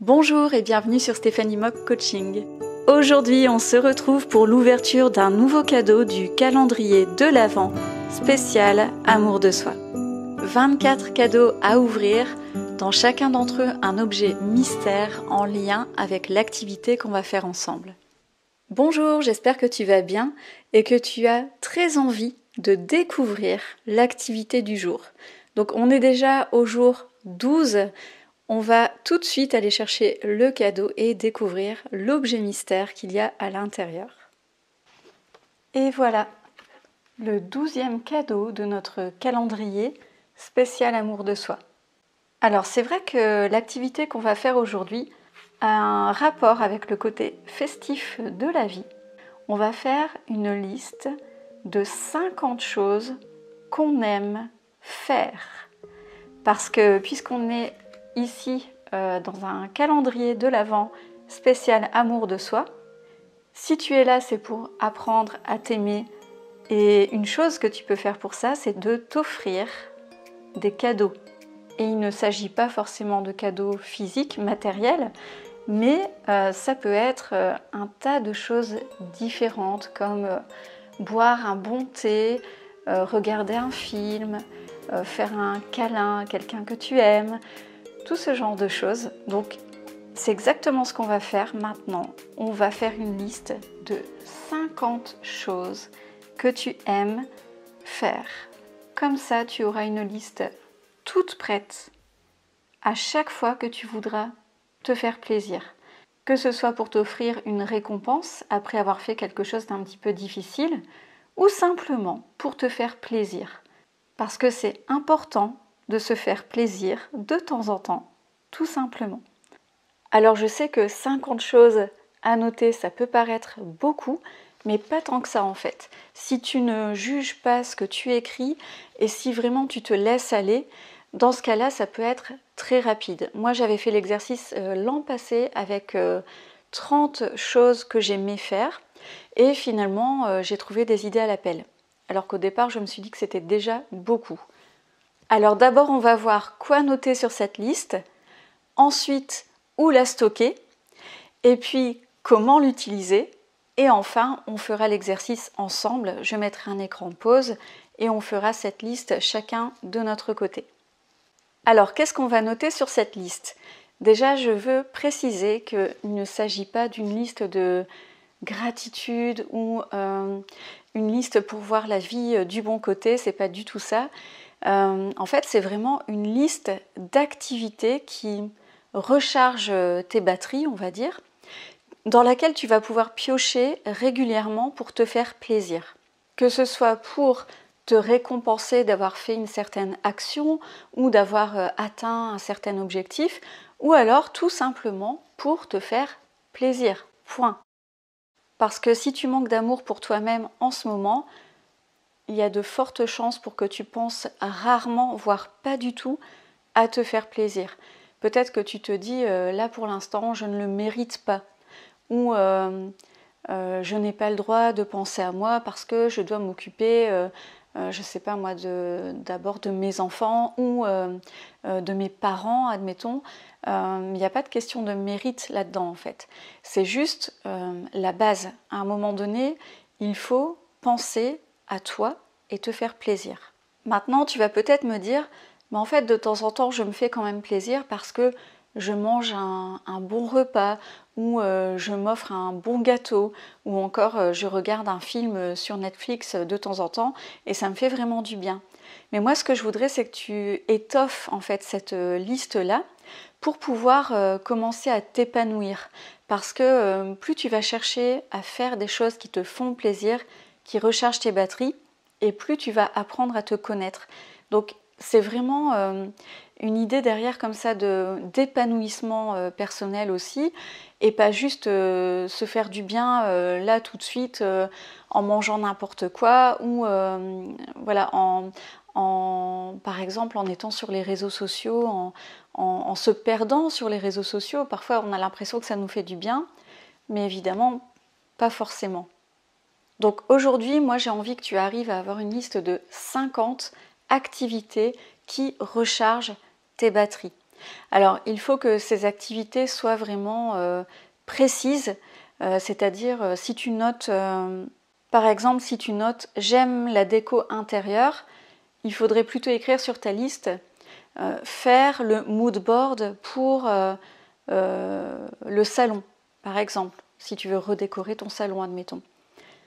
Bonjour et bienvenue sur Stéphanie Mock Coaching. Aujourd'hui, on se retrouve pour l'ouverture d'un nouveau cadeau du calendrier de l'Avent spécial Amour de soi. 24 cadeaux à ouvrir, dans chacun d'entre eux un objet mystère en lien avec l'activité qu'on va faire ensemble. Bonjour, j'espère que tu vas bien et que tu as très envie de découvrir l'activité du jour. Donc on est déjà au jour 12. On va tout de suite aller chercher le cadeau et découvrir l'objet mystère qu'il y a à l'intérieur. Et voilà, le 12e cadeau de notre calendrier spécial Amour de soi. Alors c'est vrai que l'activité qu'on va faire aujourd'hui a un rapport avec le côté festif de la vie. On va faire une liste de 50 choses qu'on aime faire. Parce que puisqu'on est ici dans un calendrier de l'Avent spécial Amour de soi, si tu es là, c'est pour apprendre à t'aimer. Et une chose que tu peux faire pour ça, c'est de t'offrir des cadeaux. Et il ne s'agit pas forcément de cadeaux physiques, matériels, mais ça peut être un tas de choses différentes comme boire un bon thé, regarder un film, faire un câlin à quelqu'un que tu aimes, tout ce genre de choses. Donc c'est exactement ce qu'on va faire maintenant. On va faire une liste de 50 choses que tu aimes faire. Comme ça, tu auras une liste toute prête à chaque fois que tu voudras te faire plaisir. Que ce soit pour t'offrir une récompense après avoir fait quelque chose d'un petit peu difficile ou simplement pour te faire plaisir. Parce que c'est important de se faire plaisir de temps en temps, tout simplement. Alors je sais que 50 choses à noter, ça peut paraître beaucoup, mais pas tant que ça en fait. Si tu ne juges pas ce que tu écris et si vraiment tu te laisses aller, dans ce cas-là, ça peut être très rapide. Moi, j'avais fait l'exercice l'an passé avec 30 choses que j'aimais faire et finalement, j'ai trouvé des idées à l'appel. Alors qu'au départ, je me suis dit que c'était déjà beaucoup. Alors d'abord, on va voir quoi noter sur cette liste, ensuite, où la stocker, et puis comment l'utiliser. Et enfin, on fera l'exercice ensemble. Je mettrai un écran pause et on fera cette liste chacun de notre côté. Alors, qu'est-ce qu'on va noter sur cette liste ? Déjà, je veux préciser qu'il ne s'agit pas d'une liste de gratitude ou une liste pour voir la vie du bon côté, c'est pas du tout ça. En fait, c'est vraiment une liste d'activités qui recharge tes batteries, on va dire, dans laquelle tu vas pouvoir piocher régulièrement pour te faire plaisir. Que ce soit pour te récompenser d'avoir fait une certaine action ou d'avoir atteint un certain objectif, ou alors tout simplement pour te faire plaisir. Point. Parce que si tu manques d'amour pour toi-même en ce moment, il y a de fortes chances pour que tu penses rarement, voire pas du tout, à te faire plaisir. Peut-être que tu te dis, là pour l'instant, je ne le mérite pas. Ou je n'ai pas le droit de penser à moi parce que je dois m'occuper, je ne sais pas moi, d'abord de mes enfants ou de mes parents, admettons. Il n'y a pas de question de mérite là-dedans en fait. C'est juste la base. À un moment donné, il faut penser à toi et te faire plaisir. Maintenant, tu vas peut-être me dire, mais en fait, de temps en temps, je me fais quand même plaisir parce que je mange un bon repas ou je m'offre un bon gâteau ou encore je regarde un film sur Netflix de temps en temps et ça me fait vraiment du bien. Mais moi, ce que je voudrais, c'est que tu étoffes en fait cette liste-là pour pouvoir commencer à t'épanouir. Parce que plus tu vas chercher à faire des choses qui te font plaisir, qui rechargent tes batteries, et plus tu vas apprendre à te connaître. Donc c'est vraiment une idée derrière comme ça d'épanouissement personnel aussi, et pas juste se faire du bien là tout de suite en mangeant n'importe quoi ou voilà par exemple en étant sur les réseaux sociaux, en se perdant sur les réseaux sociaux. Parfois on a l'impression que ça nous fait du bien, mais évidemment pas forcément. Donc aujourd'hui, moi j'ai envie que tu arrives à avoir une liste de 50 activités qui rechargent tes batteries. Alors, il faut que ces activités soient vraiment précises, c'est-à-dire si tu notes, par exemple, si tu notes « j'aime la déco intérieure », il faudrait plutôt écrire sur ta liste faire le mood board pour le salon, par exemple, si tu veux redécorer ton salon, admettons.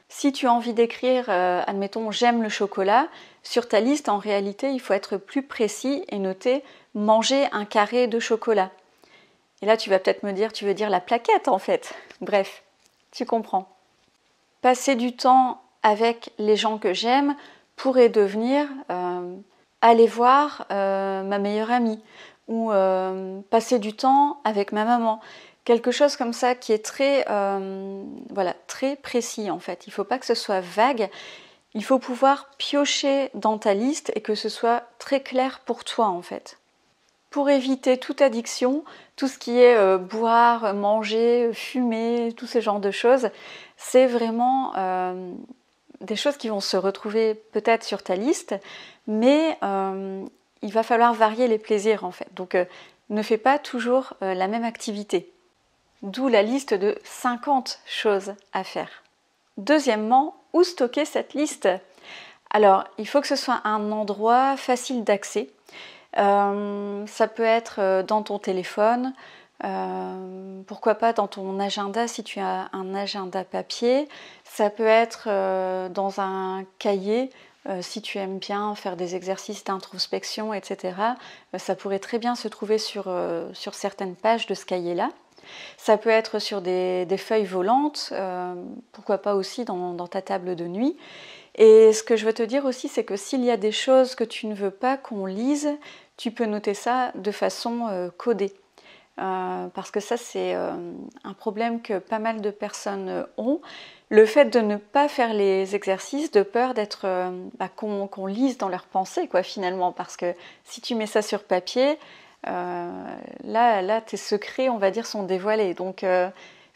Si tu as envie d'écrire, admettons, j'aime le chocolat, sur ta liste, en réalité, il faut être plus précis et noter manger un carré de chocolat. Et là, tu vas peut-être me dire, tu veux dire la plaquette en fait. Bref, tu comprends. Passer du temps avec les gens que j'aime pourrait devenir aller voir ma meilleure amie ou passer du temps avec ma maman. Quelque chose comme ça qui est très, très précis en fait. Il ne faut pas que ce soit vague. Il faut pouvoir piocher dans ta liste et que ce soit très clair pour toi en fait. Pour éviter toute addiction, tout ce qui est boire, manger, fumer, tout ce genre de choses, c'est vraiment des choses qui vont se retrouver peut-être sur ta liste, mais il va falloir varier les plaisirs en fait. Donc ne fais pas toujours la même activité. D'où la liste de 50 choses à faire. Deuxièmement, où stocker cette liste? Alors, il faut que ce soit un endroit facile d'accès. Ça peut être dans ton téléphone, pourquoi pas dans ton agenda si tu as un agenda papier. Ça peut être dans un cahier si tu aimes bien faire des exercices d'introspection, etc. Ça pourrait très bien se trouver sur certaines pages de ce cahier-là. Ça peut être sur des feuilles volantes, pourquoi pas aussi dans ta table de nuit. Et ce que je veux te dire aussi, c'est que s'il y a des choses que tu ne veux pas qu'on lise, tu peux noter ça de façon codée. Parce que ça, c'est un problème que pas mal de personnes ont. Le fait de ne pas faire les exercices, de peur d'être qu'on lise dans leurs pensées, quoi, finalement. Parce que si tu mets ça sur papier, là, tes secrets, on va dire, sont dévoilés. Donc,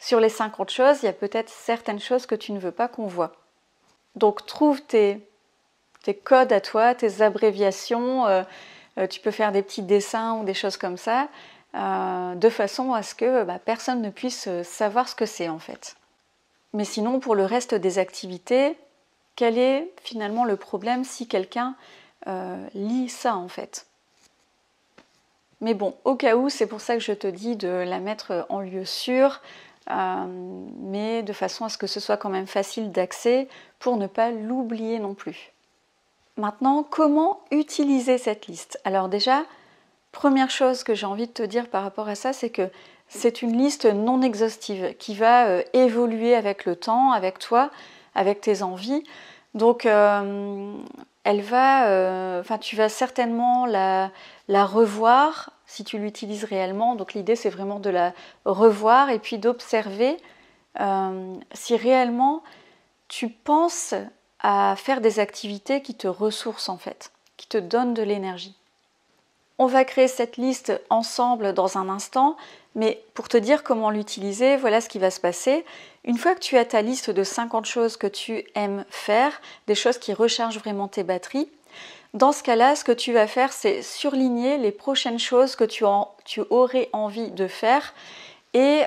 sur les 50 choses, il y a peut-être certaines choses que tu ne veux pas qu'on voit. Donc, trouve tes codes à toi, tes abréviations. Tu peux faire des petits dessins ou des choses comme ça, de façon à ce que personne ne puisse savoir ce que c'est en fait. Mais sinon, pour le reste des activités, quel est finalement le problème si quelqu'un lit ça en fait? Mais bon, au cas où, c'est pour ça que je te dis de la mettre en lieu sûr, mais de façon à ce que ce soit quand même facile d'accès pour ne pas l'oublier non plus. Maintenant, comment utiliser cette liste? Alors déjà, première chose que j'ai envie de te dire par rapport à ça, c'est que c'est une liste non exhaustive qui va évoluer avec le temps, avec toi, avec tes envies. Donc, tu vas certainement la revoir si tu l'utilises réellement. Donc, l'idée, c'est vraiment de la revoir et puis d'observer si réellement tu penses à faire des activités qui te ressourcent en fait, qui te donnent de l'énergie. On va créer cette liste ensemble dans un instant, mais pour te dire comment l'utiliser, voilà ce qui va se passer. Une fois que tu as ta liste de 50 choses que tu aimes faire, des choses qui rechargent vraiment tes batteries, dans ce cas-là, ce que tu vas faire, c'est surligner les prochaines choses que tu aurais envie de faire et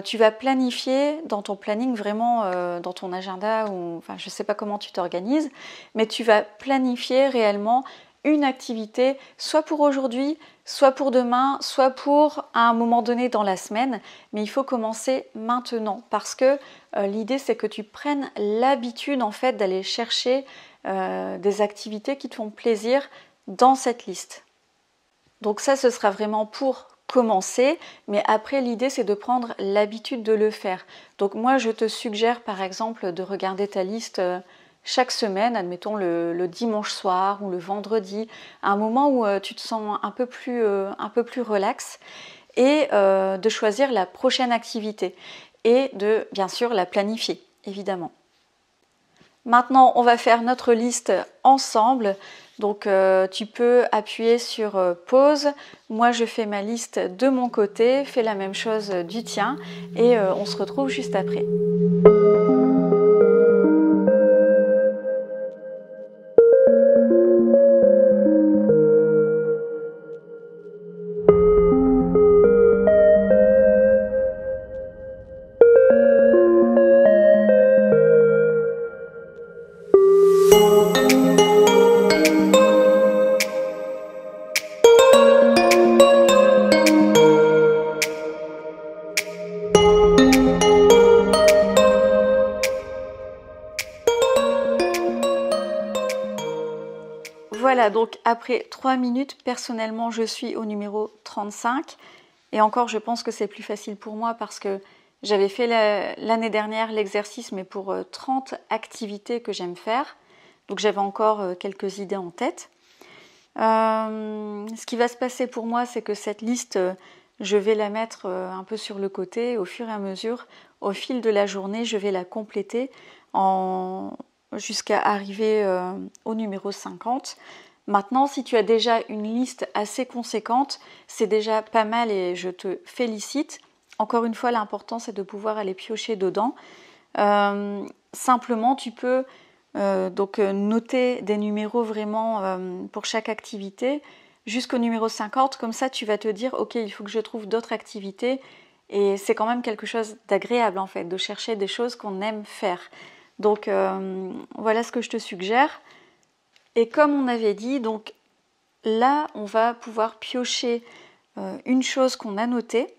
tu vas planifier dans ton planning vraiment, dans ton agenda, ou enfin je ne sais pas comment tu t'organises, mais tu vas planifier réellement une activité, soit pour aujourd'hui, soit pour demain, soit pour un moment donné dans la semaine, mais il faut commencer maintenant parce que l'idée c'est que tu prennes l'habitude en fait d'aller chercher des activités qui te font plaisir dans cette liste. Donc ça, ce sera vraiment pour commencer, mais après l'idée c'est de prendre l'habitude de le faire. Donc moi je te suggère par exemple de regarder ta liste chaque semaine, admettons le dimanche soir ou le vendredi, à un moment où tu te sens un peu plus relax, et de choisir la prochaine activité et de bien sûr la planifier évidemment. Maintenant, on va faire notre liste ensemble. Donc, tu peux appuyer sur pause. Moi, je fais ma liste de mon côté. Fais la même chose du tien. Et on se retrouve juste après. Voilà, donc après 3 minutes, personnellement, je suis au numéro 35. Et encore, je pense que c'est plus facile pour moi parce que j'avais fait l'année dernière l'exercice, mais pour 30 activités que j'aime faire. Donc j'avais encore quelques idées en tête. Ce qui va se passer pour moi, c'est que cette liste, je vais la mettre un peu sur le côté. Au fur et à mesure, au fil de la journée, je vais la compléter jusqu'à arriver au numéro 50. Maintenant, si tu as déjà une liste assez conséquente, c'est déjà pas mal et je te félicite. Encore une fois, l'important, c'est de pouvoir aller piocher dedans. Simplement, tu peux noter des numéros vraiment pour chaque activité jusqu'au numéro 50. Comme ça, tu vas te dire, ok, il faut que je trouve d'autres activités. Et c'est quand même quelque chose d'agréable, en fait, de chercher des choses qu'on aime faire. Donc, voilà ce que je te suggère. Et comme on avait dit, donc là, on va pouvoir piocher une chose qu'on a notée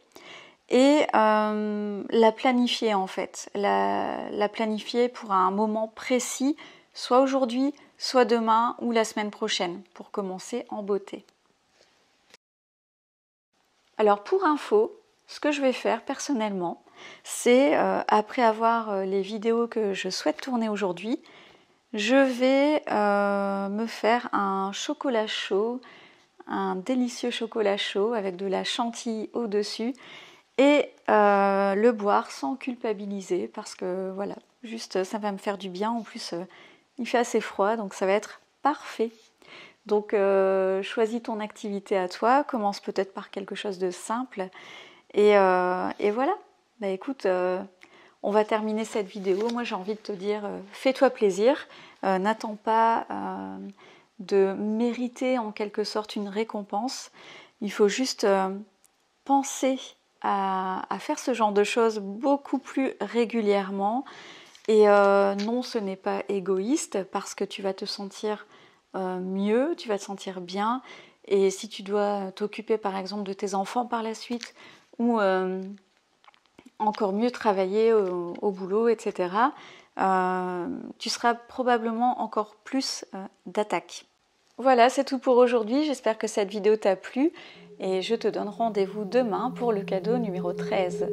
et la planifier en fait. La planifier pour un moment précis, soit aujourd'hui, soit demain ou la semaine prochaine, pour commencer en beauté. Alors pour info, ce que je vais faire personnellement, c'est après avoir les vidéos que je souhaite tourner aujourd'hui, je vais me faire un chocolat chaud, un délicieux chocolat chaud avec de la chantilly au-dessus et le boire sans culpabiliser parce que voilà, juste ça va me faire du bien. En plus, il fait assez froid donc ça va être parfait. Donc choisis ton activité à toi, commence peut-être par quelque chose de simple et voilà. Bah écoute, on va terminer cette vidéo. Moi j'ai envie de te dire, fais-toi plaisir, n'attends pas de mériter en quelque sorte une récompense. Il faut juste penser à faire ce genre de choses beaucoup plus régulièrement. Et non, ce n'est pas égoïste parce que tu vas te sentir mieux, tu vas te sentir bien. Et si tu dois t'occuper par exemple de tes enfants par la suite ou encore mieux travailler au boulot, etc., tu seras probablement encore plus d'attaque. Voilà, c'est tout pour aujourd'hui. J'espère que cette vidéo t'a plu et je te donne rendez-vous demain pour le cadeau numéro 13.